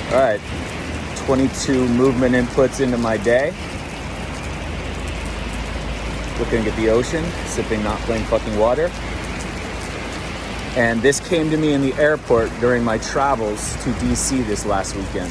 All right, 22 movement inputs into my day. Looking at the ocean, sipping not plain fucking water. And this came to me in the airport during my travels to DC this last weekend.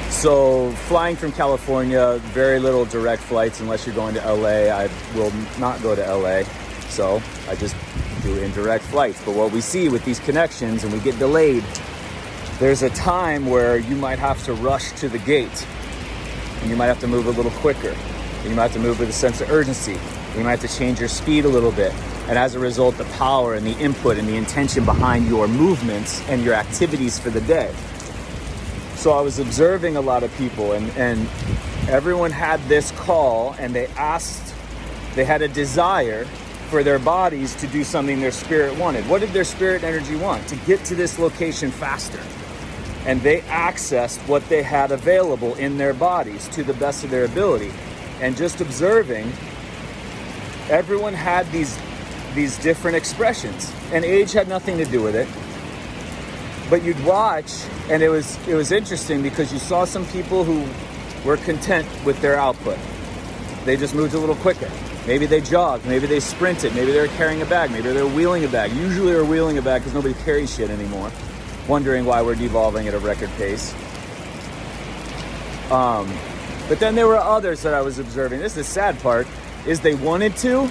So flying from California, very little direct flights unless you're going to LA. I will not go to LA, so I just do indirect flights. But what we see with these connections, and we get delayed, there's a time where you might have to rush to the gate, and you might have to move a little quicker. And you might have to move with a sense of urgency. You might have to change your speed a little bit. And as a result, the power and the input and the intention behind your movements and your activities for the day. So I was observing a lot of people, and everyone had this call, and they had a desire for their bodies to do something their spirit wanted. What did their spirit energy want? To get to this location faster. And they accessed what they had available in their bodies to the best of their ability. And just observing, everyone had these different expressions, and age had nothing to do with it. But you'd watch, and it was interesting because you saw some people who were content with their output. They just moved a little quicker. Maybe they jogged, maybe they sprinted, maybe they were carrying a bag, maybe they were wheeling a bag. Usually they're wheeling a bag because nobody carries shit anymore. Wondering why we're devolving at a record pace. But then there were others that I was observing. This is the sad part, is they wanted to,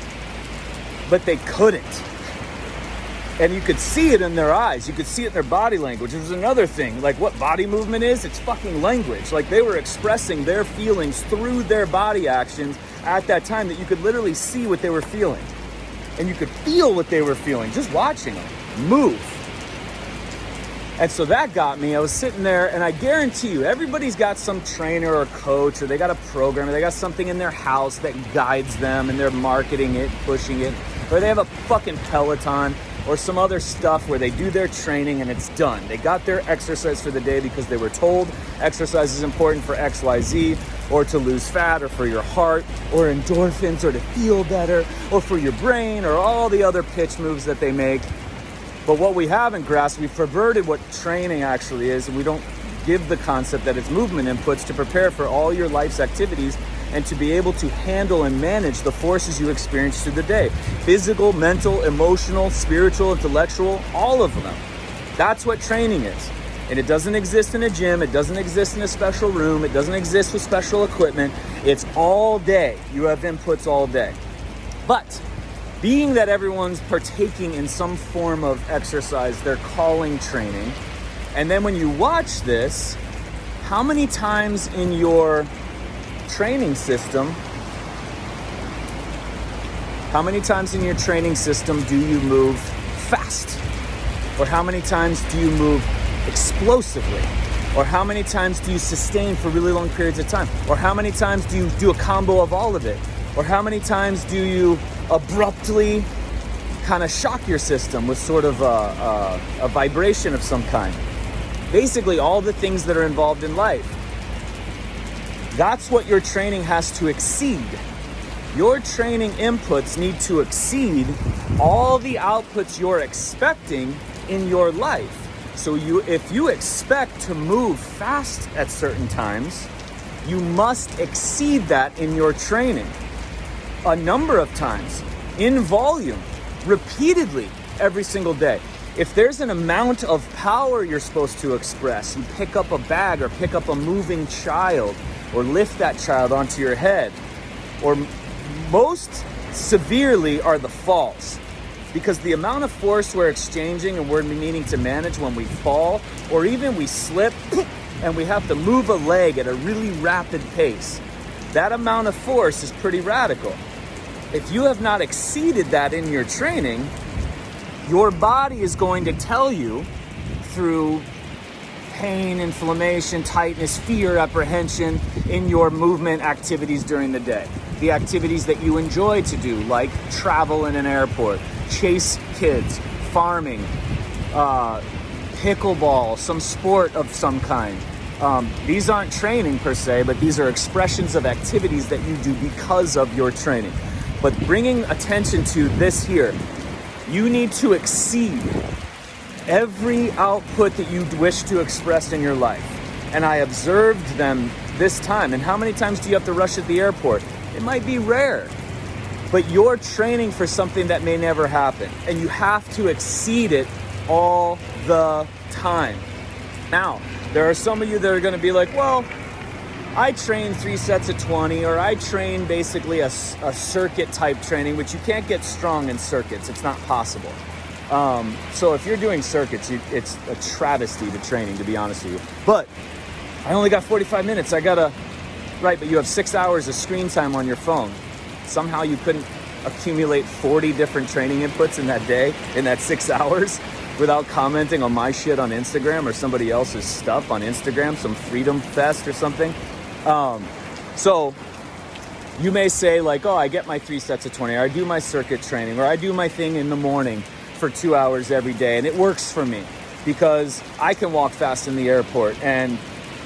but they couldn't. And you could see it in their eyes. You could see it in their body language. It was another thing. Like what body movement is, it's fucking language. Like they were expressing their feelings through their body actions at that time, that you could literally see what they were feeling. And you could feel what they were feeling just watching them move. And so that got me. I was sitting there, and I guarantee you, everybody's got some trainer or coach, or they got a program, or they got something in their house that guides them, and they're marketing it, pushing it, or they have a fucking Peloton or some other stuff where they do their training and it's done. They got their exercise for the day because they were told exercise is important for XYZ, or to lose fat, or for your heart, or endorphins, or to feel better, or for your brain, or all the other pitch moves that they make. But what we haven't grasped, we've perverted what training actually is, and we don't give the concept that it's movement inputs to prepare for all your life's activities and to be able to handle and manage the forces you experience through the day. Physical, mental, emotional, spiritual, intellectual, all of them. That's what training is. And it doesn't exist in a gym. It doesn't exist in a special room. It doesn't exist with special equipment. It's all day. You have inputs all day. But being that everyone's partaking in some form of exercise, they're calling training. And then when you watch this, how many times in your training system, do you move fast? Or how many times do you move explosively? Or how many times do you sustain for really long periods of time? Or how many times do you do a combo of all of it? Or how many times do you abruptly kind of shock your system with sort of a vibration of some kind? Basically, all the things that are involved in life. That's what your training has to exceed. Your training inputs need to exceed all the outputs you're expecting in your life. So if you expect to move fast at certain times, you must exceed that in your training a number of times, in volume, repeatedly, every single day. If there's an amount of power you're supposed to express, you pick up a bag or pick up a moving child or lift that child onto your head, or most severely are the falls. Because the amount of force we're exchanging and we're needing to manage when we fall, or even we slip and we have to move a leg at a really rapid pace, that amount of force is pretty radical. If you have not exceeded that in your training, your body is going to tell you through pain, inflammation, tightness, fear, apprehension in your movement activities during the day. The activities that you enjoy to do, like travel in an airport, chase kids, farming, pickleball, some sport of some kind. These aren't training per se, but these are expressions of activities that you do because of your training. But bringing attention to this here, you need to exceed every output that you wish to express in your life. And I observed them this time. And how many times do you have to rush at the airport? It might be rare, but you're training for something that may never happen, and you have to exceed it all the time. Now, there are some of you that are going to be like, well, I train 3 sets of 20, or I train basically a circuit type training, which you can't get strong in circuits. It's not possible. So if you're doing circuits, it's a travesty to training, to be honest with you. But I only got 45 minutes. Right, but you have 6 hours of screen time on your phone. Somehow you couldn't accumulate 40 different training inputs in that day, in that 6 hours, without commenting on my shit on Instagram or somebody else's stuff on Instagram, some Freedom Fest or something. So you may say like, oh, I get my 3 sets of 20, or I do my circuit training, or I do my thing in the morning for 2 hours every day, and it works for me because I can walk fast in the airport, and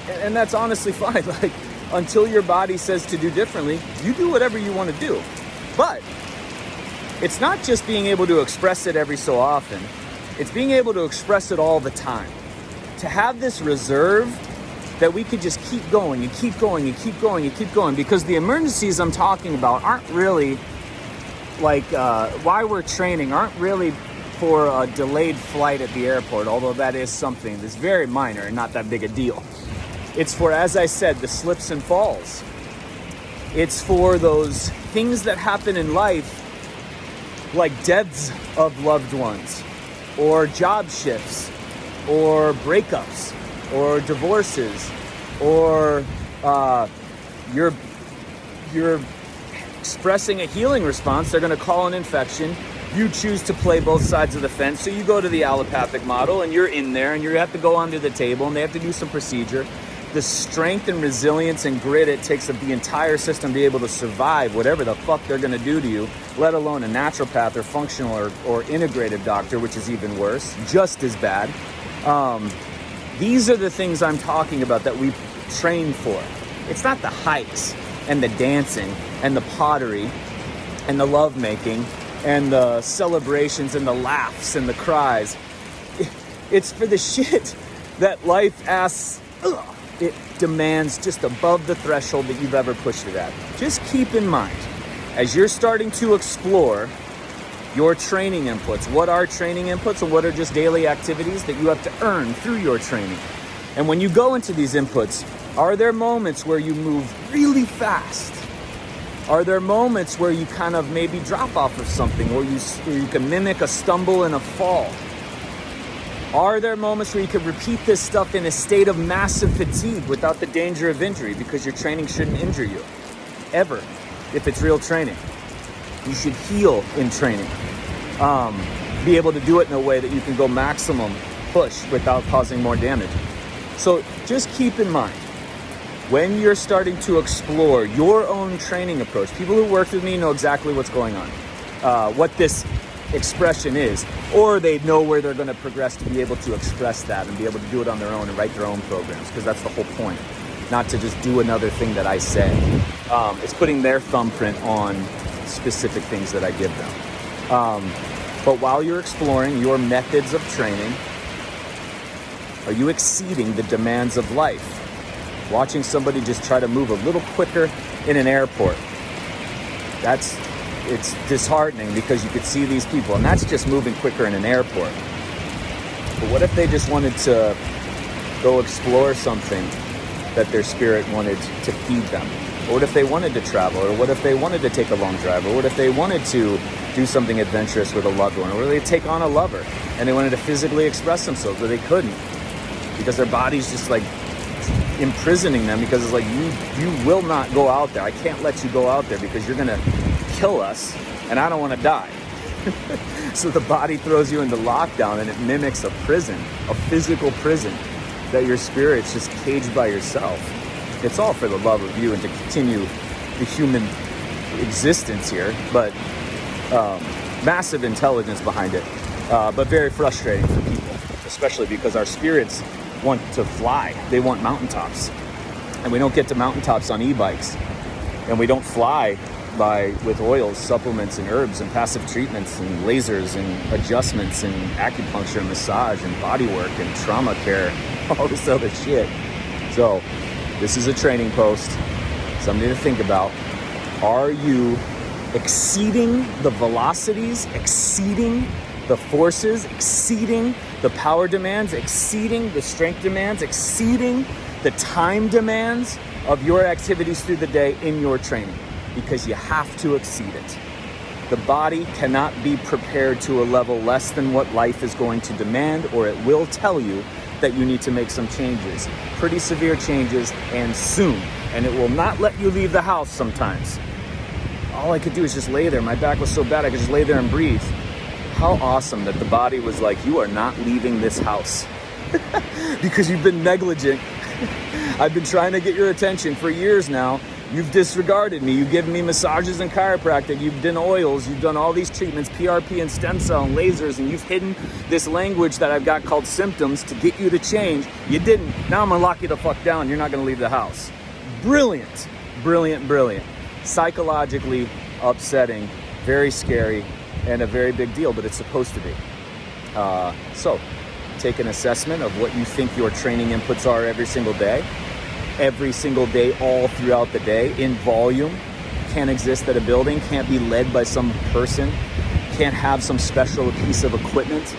that's honestly fine. Like, until your body says to do differently, you do whatever you want to do. But it's not just being able to express it every so often, it's being able to express it all the time. To have this reserve that we could just keep going and keep going and keep going and keep going, because the emergencies I'm talking about aren't really like why we're training, aren't really for a delayed flight at the airport, although that is something that's very minor and not that big a deal. It's for, as I said, the slips and falls. It's for those things that happen in life, like deaths of loved ones, or job shifts, or breakups, or divorces, or you're expressing a healing response. They're going to call an infection. You choose to play both sides of the fence, so you go to the allopathic model, and you're in there, and you have to go onto the table, and they have to do some procedure. The strength and resilience and grit it takes of the entire system to be able to survive whatever the fuck they're going to do to you, let alone a naturopath or functional or integrative doctor, which is even worse, just as bad. These are the things I'm talking about that we train for. It's not the hikes and the dancing and the pottery and the lovemaking and the celebrations and the laughs and the cries. It's for the shit that life asks, it demands just above the threshold that you've ever pushed it at. Just keep in mind, as you're starting to explore your training inputs, what are training inputs and what are just daily activities that you have to earn through your training. And when you go into these inputs, are there moments where you move really fast? Are there moments where you kind of maybe drop off of something, or you can mimic a stumble and a fall? Are there moments where you can repeat this stuff in a state of massive fatigue without the danger of injury, because your training shouldn't injure you, ever, if it's real training? You should heal in training. Be able to do it in a way that you can go maximum push without causing more damage. So just keep in mind, when you're starting to explore your own training approach, people who worked with me know exactly what's going on, what this expression is, or they know where they're going to progress to be able to express that and be able to do it on their own and write their own programs, because that's the whole point, not to just do another thing that I say. It's putting their thumbprint on specific things that I give them. But while you're exploring your methods of training, are you exceeding the demands of life? Watching somebody just try to move a little quicker in an airport, it's disheartening, because you could see these people, and that's just moving quicker in an airport. But what if they just wanted to go explore something that their spirit wanted to feed them? Or what if they wanted to travel? Or what if they wanted to take a long drive? Or what if they wanted to do something adventurous with a loved one? Or they take on a lover and they wanted to physically express themselves, but they couldn't because their body's just like imprisoning them, because it's like, you will not go out there. I can't let you go out there because you're gonna kill us and I don't want to die. So the body throws you into lockdown, and it mimics a prison, a physical prison that your spirit's just caged by yourself. It's all for the love of you and to continue the human existence here, but massive intelligence behind it, but very frustrating for people, especially because our spirits want to fly. They want mountaintops, and we don't get to mountaintops on e-bikes, and we don't fly with oils, supplements, and herbs, and passive treatments, and lasers, and adjustments, and acupuncture, and massage, and body work, and trauma care, all this other shit. So this is a training post, something to think about. Are you exceeding the velocities, exceeding the forces, exceeding the power demands, exceeding the strength demands, exceeding the time demands of your activities through the day in your training? Because you have to exceed it. The body cannot be prepared to a level less than what life is going to demand, or it will tell you that you need to make some changes, pretty severe changes, and soon. And it will not let you leave the house sometimes. All I could do is just lay there. My back was so bad I could just lay there and breathe. How awesome that the body was like, you are not leaving this house because you've been negligent. I've been trying to get your attention for years now. You've disregarded me. You've given me massages and chiropractic. You've done oils. You've done all these treatments, PRP and stem cell and lasers, and you've hidden this language that I've got called symptoms to get you to change. You didn't. Now I'm gonna lock you the fuck down. You're not gonna leave the house. Brilliant, brilliant, brilliant. Psychologically upsetting, very scary, and a very big deal, but it's supposed to be. So take an assessment of what you think your training inputs are every single day, all throughout the day, in volume. Can't exist at a building, can't be led by some person, can't have some special piece of equipment.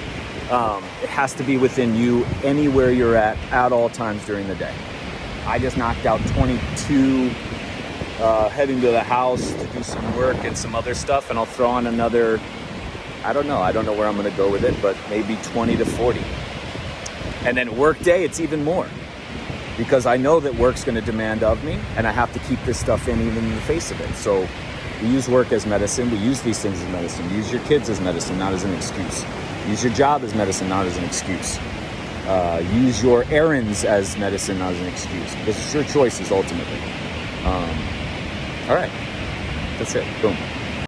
It has to be within you, anywhere you're at all times during the day. I just knocked out 22, heading to the house to do some work and some other stuff, and I'll throw on another, I don't know where I'm gonna go with it, but maybe 20 to 40. And then work day, it's even more, because I know that work's gonna demand of me, and I have to keep this stuff in even in the face of it. So we use work as medicine, we use these things as medicine. Use your kids as medicine, not as an excuse. Use your job as medicine, not as an excuse. Use your errands as medicine, not as an excuse, because it's your choices ultimately. All right, that's it, boom.